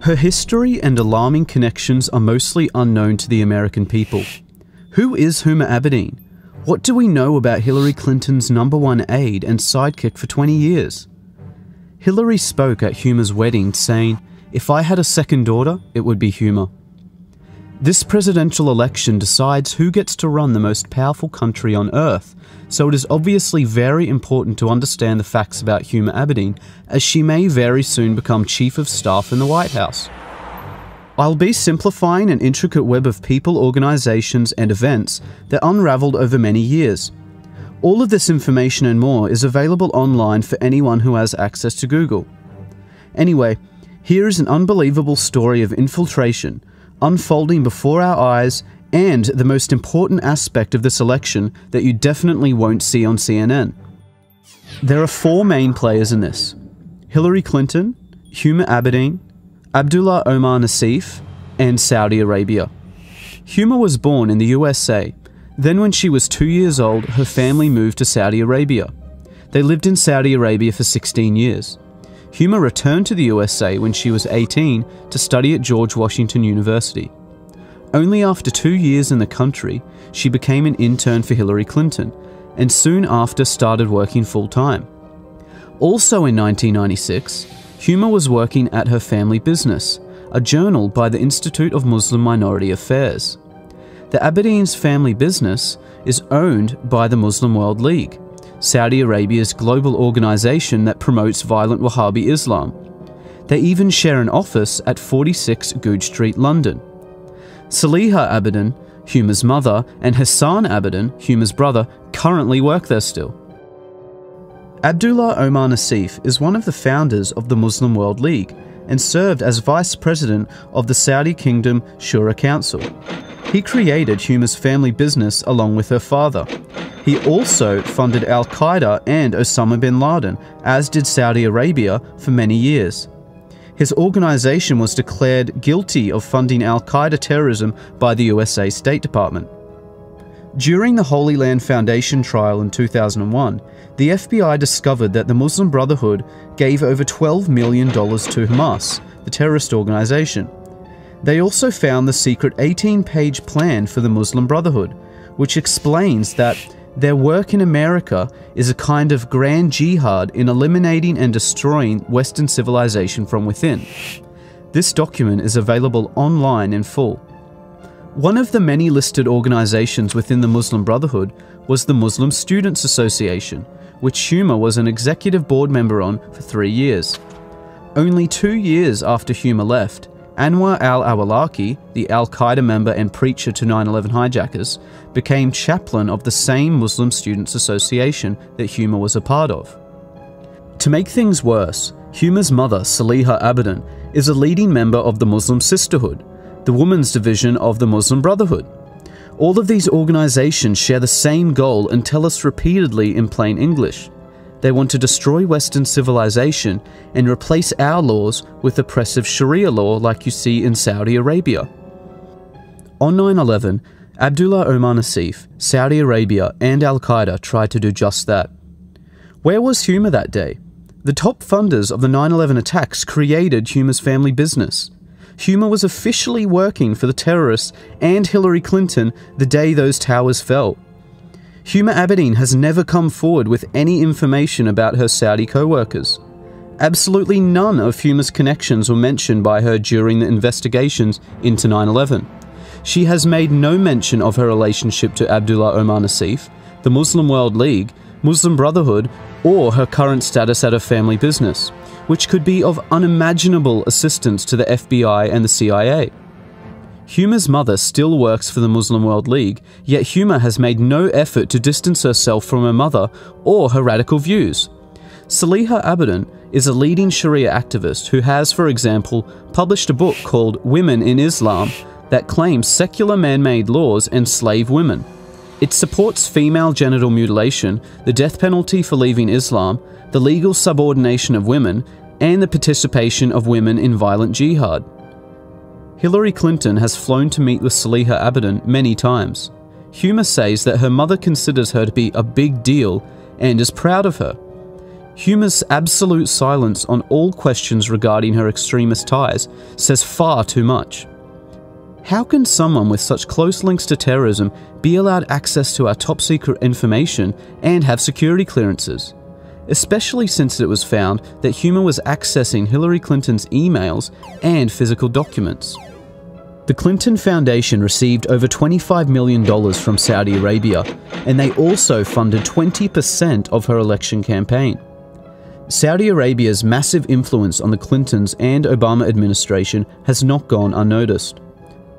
Her history and alarming connections are mostly unknown to the American people. Who is Huma Abedin? What do we know about Hillary Clinton's #1 aide and sidekick for 20 years? Hillary spoke at Huma's wedding saying, "If I had a second daughter, it would be Huma." This presidential election decides who gets to run the most powerful country on earth, so it is obviously very important to understand the facts about Huma Abedin, as she may very soon become Chief of Staff in the White House. I'll be simplifying an intricate web of people, organizations, and events that unraveled over many years. All of this information and more is available online for anyone who has access to Google. Anyway, here is an unbelievable story of infiltration, unfolding before our eyes, and the most important aspect of this election that you definitely won't see on CNN. There are 4 main players in this: Hillary Clinton, Huma Abedin, Abdullah Omar Nassif, and Saudi Arabia. Huma was born in the USA. Then when she was 2 years old, her family moved to Saudi Arabia. They lived in Saudi Arabia for 16 years. Huma returned to the USA when she was 18 to study at George Washington University. Only after 2 years in the country, she became an intern for Hillary Clinton, and soon after started working full-time. Also in 1996, Huma was working at her family business, a journal by the Institute of Muslim Minority Affairs. The Abedin's family business is owned by the Muslim World League, Saudi Arabia's global organization that promotes violent Wahhabi Islam. They even share an office at 46 Goodge Street, London. Saliha Abedin, Huma's mother, and Hassan Abedin, Huma's brother, currently work there still. Abdullah Omar Nassif is one of the founders of the Muslim World League and served as vice president of the Saudi Kingdom Shura Council. He created Huma's family business along with her father. He also funded Al-Qaeda and Osama bin Laden, as did Saudi Arabia, for many years. His organization was declared guilty of funding Al-Qaeda terrorism by the USA State Department. During the Holy Land Foundation trial in 2001, the FBI discovered that the Muslim Brotherhood gave over $12 million to Hamas, the terrorist organization. They also found the secret 18-page plan for the Muslim Brotherhood, which explains that their work in America is a kind of grand jihad in eliminating and destroying Western civilization from within. This document is available online in full. One of the many listed organizations within the Muslim Brotherhood was the Muslim Students Association, which Huma was an executive board member on for 3 years. Only 2 years after Huma left, Anwar al-Awlaki, the Al-Qaeda member and preacher to 9/11 hijackers, became chaplain of the same Muslim Students Association that Huma was a part of. To make things worse, Huma's mother, Saliha Abedin, is a leading member of the Muslim Sisterhood, the women's division of the Muslim Brotherhood. All of these organizations share the same goal and tell us repeatedly in plain English. They want to destroy Western civilization and replace our laws with oppressive Sharia law like you see in Saudi Arabia. On 9/11, Abdullah Omar Nassif, Saudi Arabia, and Al-Qaeda tried to do just that. Where was Huma that day? The top funders of the 9/11 attacks created Huma's family business. Huma was officially working for the terrorists and Hillary Clinton the day those towers fell. Huma Abedin has never come forward with any information about her Saudi co-workers. Absolutely none of Huma's connections were mentioned by her during the investigations into 9/11. She has made no mention of her relationship to Abdullah Omar Nassif, the Muslim World League, Muslim Brotherhood, or her current status at her family business, which could be of unimaginable assistance to the FBI and the CIA. Huma's mother still works for the Muslim World League, yet Huma has made no effort to distance herself from her mother or her radical views. Saliha Abedin is a leading Sharia activist who has, for example, published a book called Women in Islam that claims secular man-made laws enslave women. It supports female genital mutilation, the death penalty for leaving Islam, the legal subordination of women, and the participation of women in violent jihad. Hillary Clinton has flown to meet with Saliha Abedin many times. Huma says that her mother considers her to be a big deal and is proud of her. Huma's absolute silence on all questions regarding her extremist ties says far too much. How can someone with such close links to terrorism be allowed access to our top-secret information and have security clearances? Especially since it was found that Huma was accessing Hillary Clinton's emails and physical documents. The Clinton Foundation received over $25 million from Saudi Arabia, and they also funded 20% of her election campaign. Saudi Arabia's massive influence on the Clintons and Obama administration has not gone unnoticed.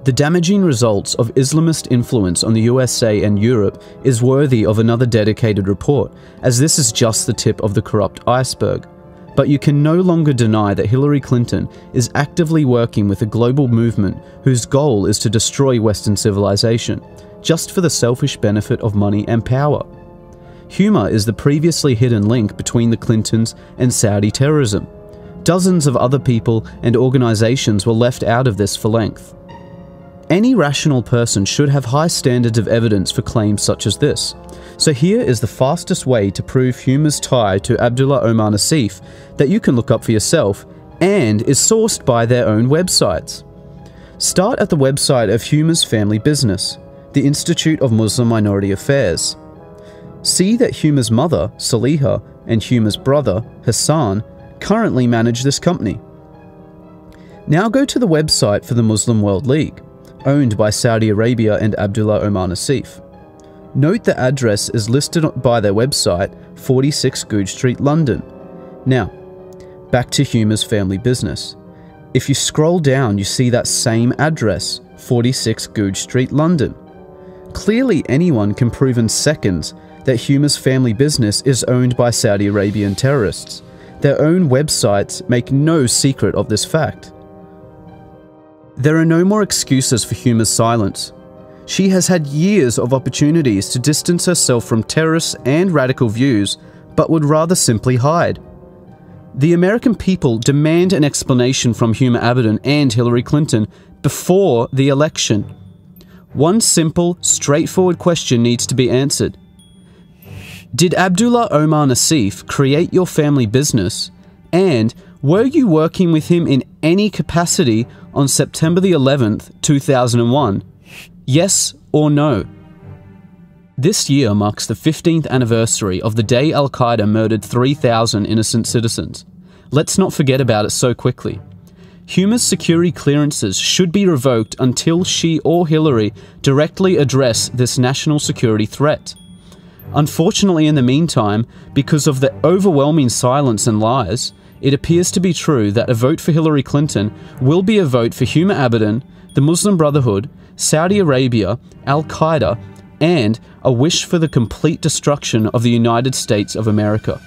The damaging results of Islamist influence on the USA and Europe is worthy of another dedicated report, as this is just the tip of the corrupt iceberg. But you can no longer deny that Hillary Clinton is actively working with a global movement whose goal is to destroy Western civilization, just for the selfish benefit of money and power. Huma is the previously hidden link between the Clintons and Saudi terrorism. Dozens of other people and organizations were left out of this for length. Any rational person should have high standards of evidence for claims such as this. So here is the fastest way to prove Huma's tie to Abdullah Omar Nassif that you can look up for yourself and is sourced by their own websites. Start at the website of Huma's family business, the Institute of Muslim Minority Affairs. See that Huma's mother, Saliha, and Huma's brother, Hassan, currently manage this company. Now go to the website for the Muslim World League, owned by Saudi Arabia and Abdullah Omar Nassif. Note the address is listed by their website, 46 Goodge Street, London. Now, back to Huma's family business. If you scroll down, you see that same address, 46 Goodge Street, London. Clearly anyone can prove in seconds that Huma's family business is owned by Saudi Arabian terrorists. Their own websites make no secret of this fact. There are no more excuses for Huma's silence. She has had years of opportunities to distance herself from terrorists and radical views, but would rather simply hide. The American people demand an explanation from Huma Abedin and Hillary Clinton before the election. One simple, straightforward question needs to be answered. Did Abdullah Omar Nassif create your family business? And were you working with him in any capacity on September the 11th, 2001? Yes or no? This year marks the 15th anniversary of the day Al-Qaeda murdered 3,000 innocent citizens. Let's not forget about it so quickly. Huma's security clearances should be revoked until she or Hillary directly address this national security threat. Unfortunately, in the meantime, because of the overwhelming silence and lies, it appears to be true that a vote for Hillary Clinton will be a vote for Huma Abedin, the Muslim Brotherhood, Saudi Arabia, Al-Qaeda, and a wish for the complete destruction of the United States of America.